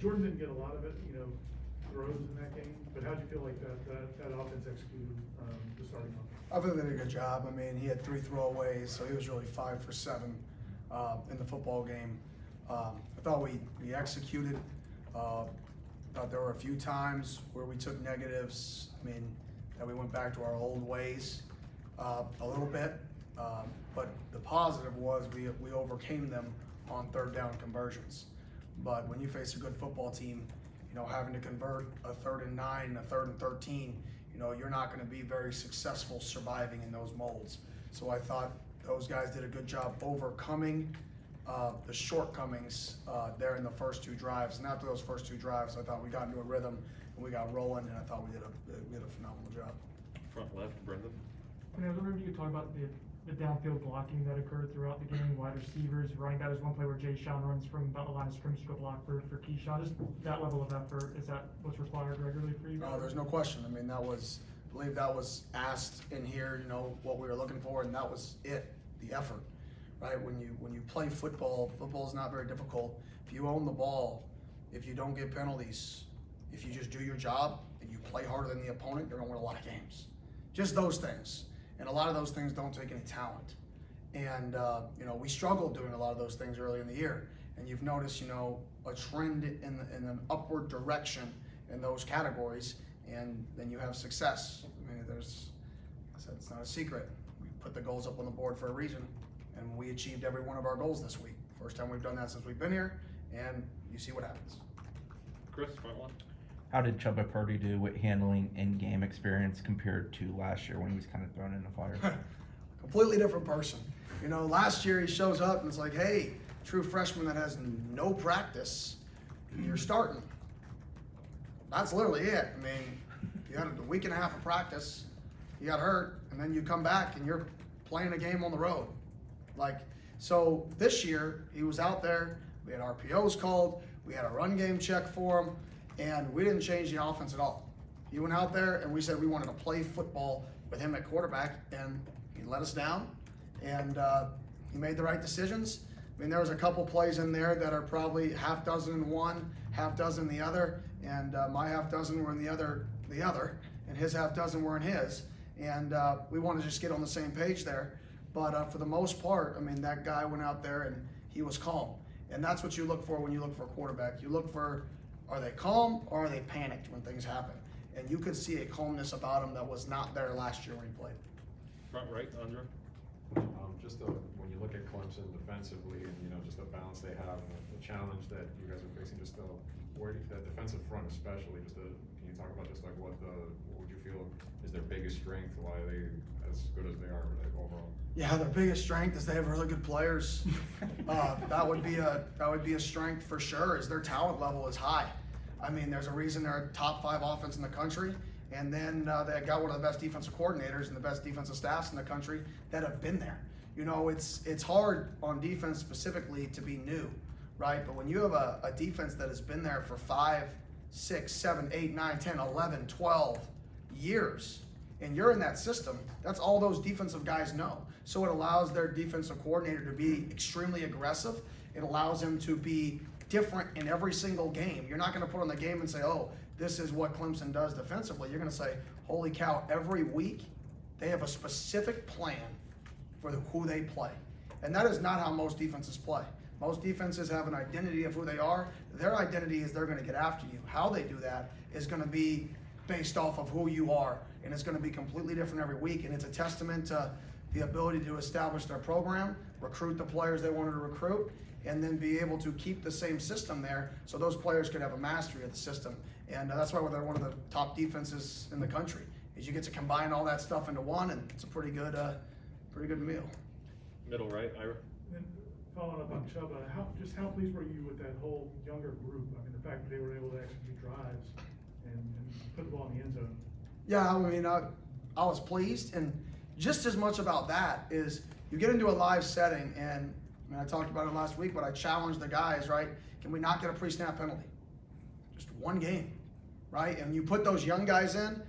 Jordan didn't get a lot of it, throws in that game, but how'd you feel like that offense executed the starting offense? I thought they did a good job. I mean, he had 3 throwaways, so he was really 5 for 7 in the football game. I thought we executed. Thought there were a few times where we took negatives. I mean, that we went back to our old ways a little bit. But the positive was we overcame them on 3rd down conversions. But when you face a good football team, having to convert a 3rd and 9, a 3rd and 13, you're not going to be very successful surviving in those molds. So I thought those guys did a good job overcoming the shortcomings there in the first 2 drives. And after those first 2 drives, I thought we got into a rhythm and we got rolling, and I thought we did a phenomenal job. Front left, Brendan. I was wondering if you could talk about the downfield blocking that occurred throughout the game, wide receivers, running back. There's one play where Jay Sean runs from about the line of scrimmage to go block for Keyshawn. Just that level of effort, is that what's required regularly for you guys? No, there's no question. I mean, I believe that was asked in here, what we were looking for, and that was it, the effort, right? When you play football is not very difficult. If you own the ball, if you don't get penalties, if you just do your job and you play harder than the opponent, you're gonna win a lot of games. Just those things. And a lot of those things don't take any talent. And, we struggled doing a lot of those things early in the year. And you've noticed, a trend in an upward direction in those categories, and then you have success. I mean, it's not a secret. We put the goals up on the board for a reason, and we achieved every one of our goals this week. First time we've done that since we've been here, and you see what happens. Chris, front one. How did Chubba Purdy do with handling in-game experience compared to last year when he was kind of thrown in the fire? Completely different person. Last year he shows up and it's like, hey, true freshman that has no practice, you're starting. That's literally it. I mean, you had a week and a half of practice, you got hurt, and then you come back and you're playing a game on the road. So this year he was out there, we had RPOs called, we had a run game check for him, and we didn't change the offense at all. He went out there and we said we wanted to play football with him at quarterback, and he let us down, and he made the right decisions. I mean, there was a couple plays in there that are probably half dozen in one, half dozen in the other, and my half dozen were in the other, and his half dozen were in his. And we want to just get on the same page there. But for the most part, I mean, that guy went out there and he was calm. And that's what you look for when you look for a quarterback. You look for, are they calm or are they panicked when things happen? And you could see a calmness about him that was not there last year when he played. Front right, Andre. When you look at Clemson defensively and, just the balance they have and the challenge that you guys are facing, where that defensive front especially, can you talk about what would you feel is their biggest strength, why are they as good as they are overall? Yeah, their biggest strength is they have really good players. That would be a strength for sure, is their talent level is high. I mean, there's a reason they're a top 5 offense in the country, and then they got one of the best defensive coordinators and the best defensive staffs in the country that have been there. It's hard on defense specifically to be new, right? But when you have a defense that has been there for 5, 6, 7, 8, 9, 10, 11, 12 years, and you're in that system, that's all those defensive guys know. So it allows their defensive coordinator to be extremely aggressive. It allows him to be different in every single game. You're not going to put on the game and say, oh, this is what Clemson does defensively. You're going to say, holy cow, every week they have a specific plan for who they play. And that is not how most defenses play. Most defenses have an identity of who they are. Their identity is they're going to get after you. How they do that is going to be based off of who you are, and it's going to be completely different every week. And it's a testament to the ability to establish their program, recruit the players they wanted to recruit, and then be able to keep the same system there so those players could have a mastery of the system. And that's why they're one of the top defenses in the country, is you get to combine all that stuff into one, and it's a pretty good meal. Middle right, Ira. And then following up on Chubba, how pleased were you with that whole younger group? I mean, the fact that they were able to execute drives and put the ball in the end zone. Yeah, I mean, I was pleased, and just as much about that is you get into a live setting, and I mean, I talked about it last week, but I challenged the guys, right? Can we not get a pre-snap penalty? Just one game, right? And you put those young guys in,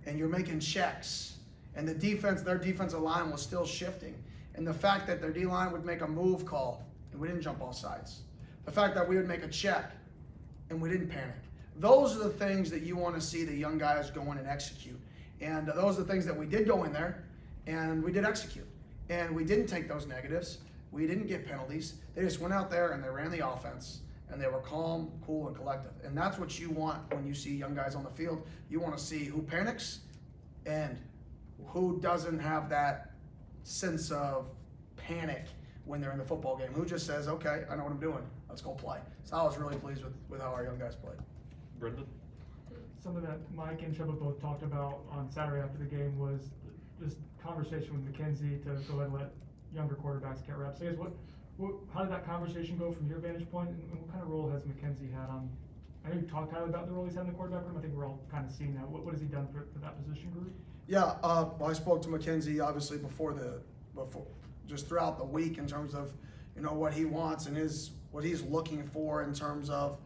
and you're making checks, and their defensive line was still shifting. And the fact that their D-line would make a move call, and we didn't jump off sides. The fact that we would make a check, and we didn't panic. Those are the things that you want to see the young guys go in and execute. And those are the things that we did go in there and we did execute. And we didn't take those negatives. We didn't get penalties. They just went out there and they ran the offense and they were calm, cool, and collective. And that's what you want when you see young guys on the field. You want to see who panics and who doesn't have that sense of panic when they're in the football game. Who just says, okay, I know what I'm doing. Let's go play. So I was really pleased with how our young guys played. Brendan? Something that Mike and Chubba both talked about on Saturday after the game was this conversation with McKenzie to go ahead and let younger quarterbacks get reps. I guess how did that conversation go from your vantage point, and what kind of role has McKenzie had on? I know you talked, Tyler, about the role he's had in the quarterback room. I think we're all kind of seeing that. What has he done for that position group? Yeah, well, I spoke to McKenzie obviously before just throughout the week in terms of what he wants and what he's looking for in terms of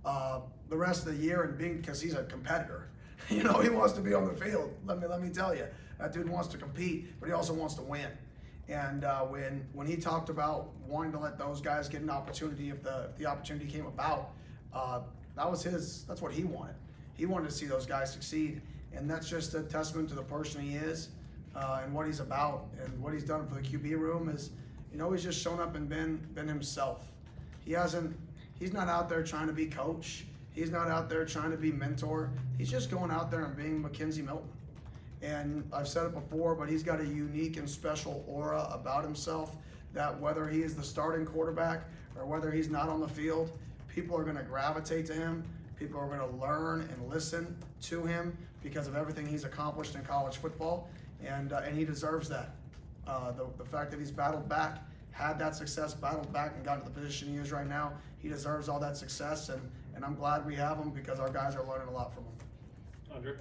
the rest of the year and because he's a competitor. He wants to be on the field. Let me tell you, that dude wants to compete, but he also wants to win. And when he talked about wanting to let those guys get an opportunity if the opportunity came about, that's what he wanted. He wanted to see those guys succeed, and that's just a testament to the person he is and what he's about and what he's done for the QB room is, he's just shown up and been himself. He's not out there trying to be coach. He's not out there trying to be mentor. He's just going out there and being Mackenzie Milton. And I've said it before, but he's got a unique and special aura about himself that whether he is the starting quarterback or whether he's not on the field, people are going to gravitate to him. People are going to learn and listen to him because of everything he's accomplished in college football, and he deserves that. The fact that he's battled back, had that success, battled back, and got to the position he is right now, he deserves all that success, and I'm glad we have him because our guys are learning a lot from him. Andre?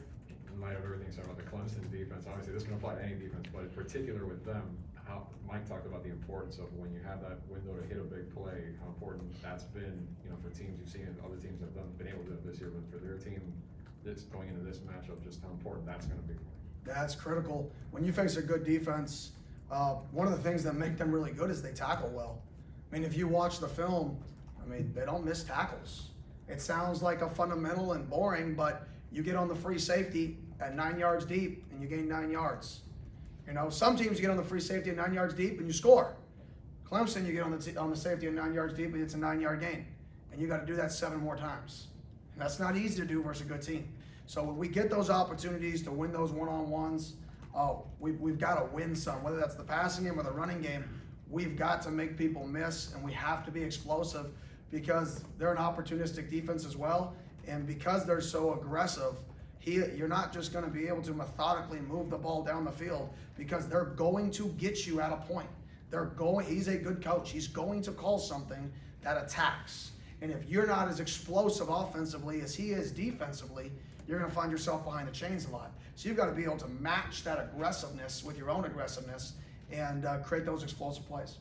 In light of everything said about the Clemson defense, obviously this can apply to any defense, but in particular with them, how Mike talked about the importance of when you have that window to hit a big play, how important that's been, for teams you've seen, other teams have been able to do it this year, but for their team, going into this matchup, just how important that's going to be. That's critical. When you face a good defense, one of the things that make them really good is they tackle well. I mean, if you watch the film, they don't miss tackles. It sounds like a fundamental and boring, but you get on the free safety at 9 yards deep and you gain 9 yards. Some teams you get on the free safety at 9 yards deep and you score. Clemson, you get on the safety at 9 yards deep and it's a 9-yard gain. And you got to do that 7 more times. And that's not easy to do versus a good team. So when we get those opportunities to win those one-on-ones, we've got to win some, whether that's the passing game or the running game. We've got to make people miss, and we have to be explosive because they're an opportunistic defense as well. And because they're so aggressive, you're not just going to be able to methodically move the ball down the field because they're going to get you at a point. He's a good coach. He's going to call something that attacks. And if you're not as explosive offensively as he is defensively, you're going to find yourself behind the chains a lot. So you've got to be able to match that aggressiveness with your own aggressiveness and create those explosive plays.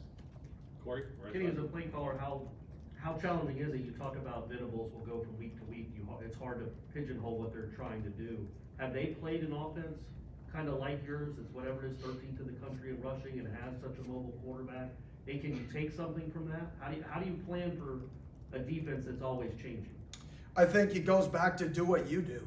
Corey? Right Kenny, side. as a play caller, how challenging is it? You talk about Venables will go from week to week. It's hard to pigeonhole what they're trying to do. Have they played an offense kind of like yours? It's whatever it is, 13th in the country in rushing and has such a mobile quarterback. Can you take something from that? How do you plan for a defense that's always changing? I think it goes back to do what you do.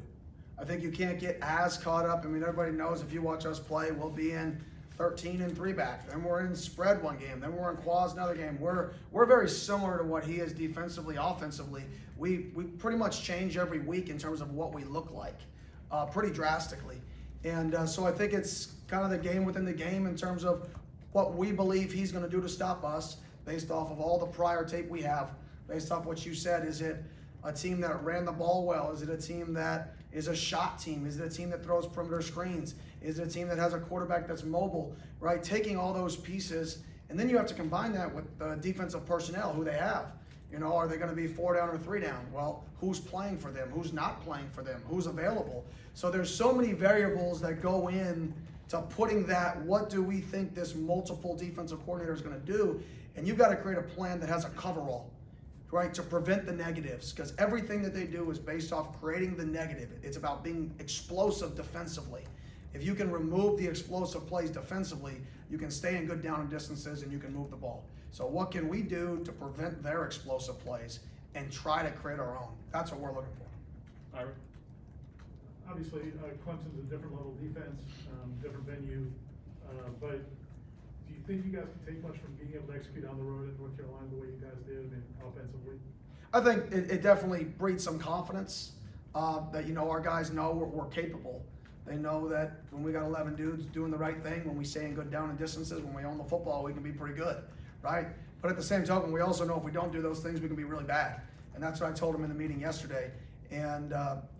I think you can't get as caught up. Everybody knows if you watch us play, we'll be in 13 and 3-back. Then we're in spread one game. Then we're in quads another game. We're very similar to what he is defensively, offensively. We pretty much change every week in terms of what we look like, pretty drastically. And so I think it's kind of the game within the game in terms of what we believe he's going to do to stop us based off of all the prior tape we have, based off what you said. Is it a team that ran the ball well? Is it a team that is a shot team? Is it a team that throws perimeter screens? Is it a team that has a quarterback that's mobile, right? Taking all those pieces, and then you have to combine that with the defensive personnel, who they have. Are they going to be 4 down or 3 down? Well, who's playing for them? Who's not playing for them? Who's available? So there's so many variables that go in to putting that, what do we think this multiple defensive coordinator is going to do? And you've got to create a plan that has a coverall, right, to prevent the negatives, because everything that they do is based off creating the negative. It's about being explosive defensively. If you can remove the explosive plays defensively, you can stay in good down and distances and you can move the ball. So what can we do to prevent their explosive plays? and try to create our own. That's what we're looking for. Ira? Obviously, Clemson's a different level defense, different venue, but do you think you guys can take much from being able to execute on the road in North Carolina the way you guys did, offensively? I think it definitely breeds some confidence, that, our guys know we're capable. They know that when we got 11 dudes doing the right thing, when we stay in good down and distances, when we own the football, we can be pretty good, right? But at the same token, we also know if we don't do those things, we can be really bad. And that's what I told them in the meeting yesterday. And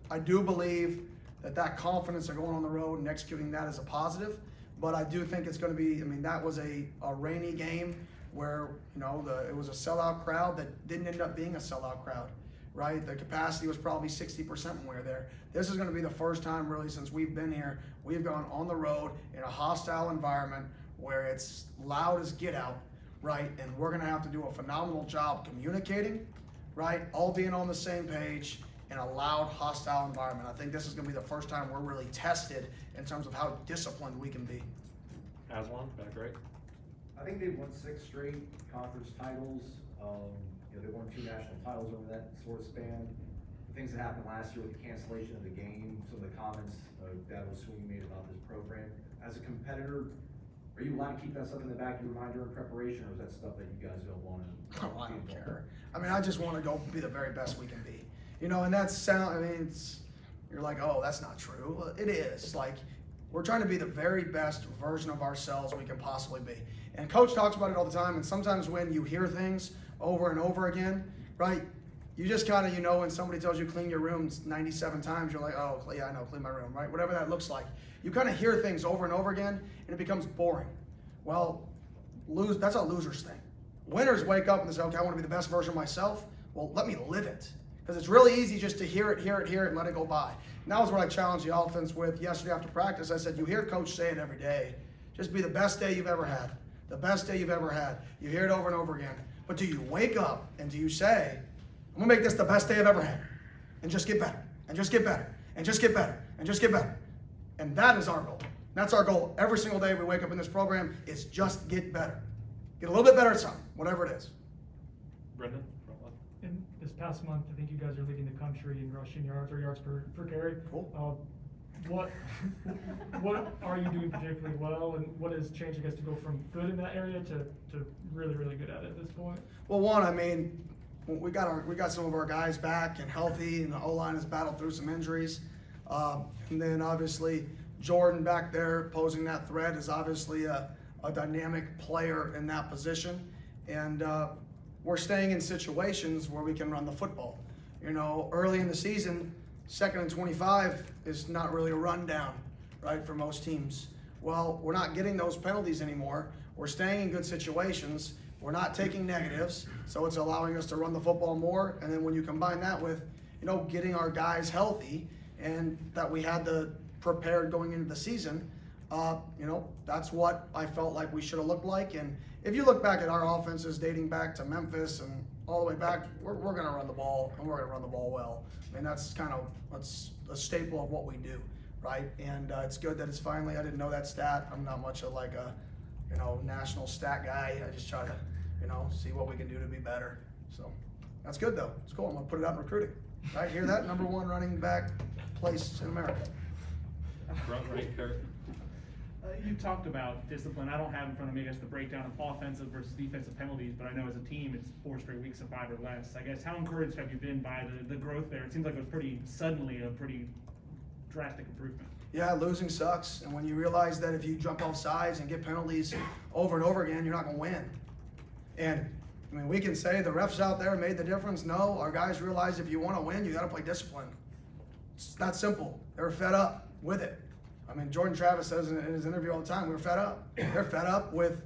I do believe that confidence of going on the road and executing that is a positive. But I do think it's going to be, that was a rainy game where, it was a sellout crowd that didn't end up being a sellout crowd, right? The capacity was probably 60% when we were there. This is going to be the first time really since we've been here, we've gone on the road in a hostile environment where it's loud as get out, right? And we're going to have to do a phenomenal job communicating, right? All being on the same page in a loud, hostile environment. I think this is going to be the first time we're really tested in terms of how disciplined we can be. Aswan, back right? I think they won 6 straight conference titles. They won 2 national titles over that sort of span. The things that happened last year with the cancellation of the game, some of the comments Dabo Sweeney made about this program. As a competitor, are you allowed to keep that stuff in the back of your mind during preparation, or is that stuff that you guys don't want to? Oh, I don't care. I just want to go be the very best we can be. And that's you're like, oh, that's not true. Well, it is. Like, we're trying to be the very best version of ourselves we can possibly be. And Coach talks about it all the time, and sometimes when you hear things over and over again, right, you just kind of, when somebody tells you clean your room 97 times, you're like, oh, yeah, I know, clean my room, right? Whatever that looks like. You kind of hear things over and over again, and it becomes boring. Well, that's a loser's thing. Winners wake up and they say, okay, I want to be the best version of myself. Well, let me live it. Because it's really easy just to hear it, and let it go by. And that was what I challenged the offense with yesterday after practice. I said, you hear Coach say it every day. Just be the best day you've ever had. The best day you've ever had. You hear it over and over again. But do you wake up and do you say, I'm going to make this the best day I've ever had? And just get better. And just get better. And just get better. And just get better. And that is our goal. That's our goal. Every single day we wake up in this program is just get better. Get a little bit better at something, whatever it is. Brendan, front left. In this past month, I think you guys are leading the country in rushing yards or yards per carry. Cool. What are you doing particularly well, and what has changed, I guess, to go from good in that area to really, really good at it at this point? Well, we got some of our guys back and healthy, and the O-line has battled through some injuries. And then obviously Jordan back there posing that threat is obviously a dynamic player in that position. And we're staying in situations where we can run the football. Early in the season, 2nd and 25 is not really a rundown, right, for most teams. Well, we're not getting those penalties anymore. We're staying in good situations. We're not taking negatives, so it's allowing us to run the football more. And then when you combine that with, getting our guys healthy and that we had prepared going into the season, that's what I felt like we should have looked like. And if you look back at our offenses dating back to Memphis and all the way back, we're going to run the ball, and we're going to run the ball well. That's a staple of what we do, right? And it's good that it's finally, I didn't know that stat. I'm not much of like a, national stat guy. I just try to, see what we can do to be better. So that's good though. It's cool. I'm going to put it out in recruiting. Right? Hear that? #1 running back place in America. Front right, Kurt. You talked about discipline. I don't have in front of me, I guess, the breakdown of offensive versus defensive penalties, but I know as a team, it's 4 straight weeks of 5 or less. I guess, how encouraged have you been by the growth there? It seems like it was pretty drastic improvement. Yeah, losing sucks. And when you realize that if you jump off sides and get penalties over and over again, you're not going to win. And we can say the refs out there made the difference. No, our guys realize if you want to win, you got to play discipline. It's that simple. They were fed up with it. Jordan Travis says in his interview all the time, we were fed up. They're fed up with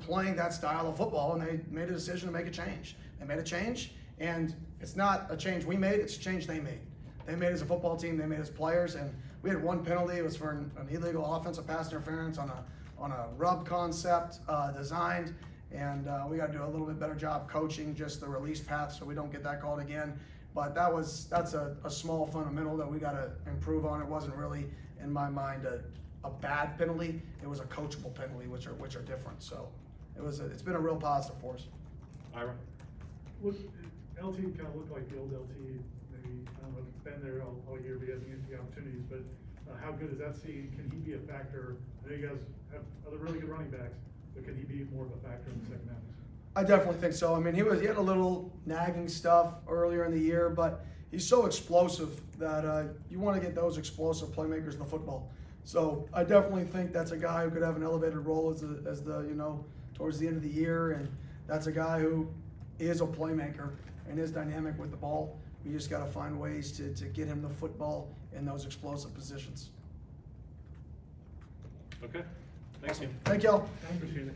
playing that style of football, and they made a decision to make a change. They made a change, and it's not a change we made, it's a change they made. They made it as a football team, they made it as players, and we had 1 penalty. It was for an illegal offensive pass interference on a rub concept designed, and we got to do a little bit better job coaching just the release path so we don't get that called again. But that's a small fundamental that we got to improve on. It wasn't really, in my mind, a bad penalty. It was a coachable penalty, which are different. So it's been a real positive for us. Ira. LT kind of looked like the old LT, maybe, I don't know if it's been there all year, but he hasn't get the opportunities, but how good is that seeing? Can he be a factor? I know you guys have other really good running backs, but can he be more of a factor in the second half? I definitely think so. I mean, he had a little nagging stuff earlier in the year, but he's so explosive that you want to get those explosive playmakers in the football. So I definitely think that's a guy who could have an elevated role as the towards the end of the year, and that's a guy who is a playmaker and is dynamic with the ball. We just got to find ways to get him the football in those explosive positions. Okay, thanks, you. Thank y'all. I appreciate it.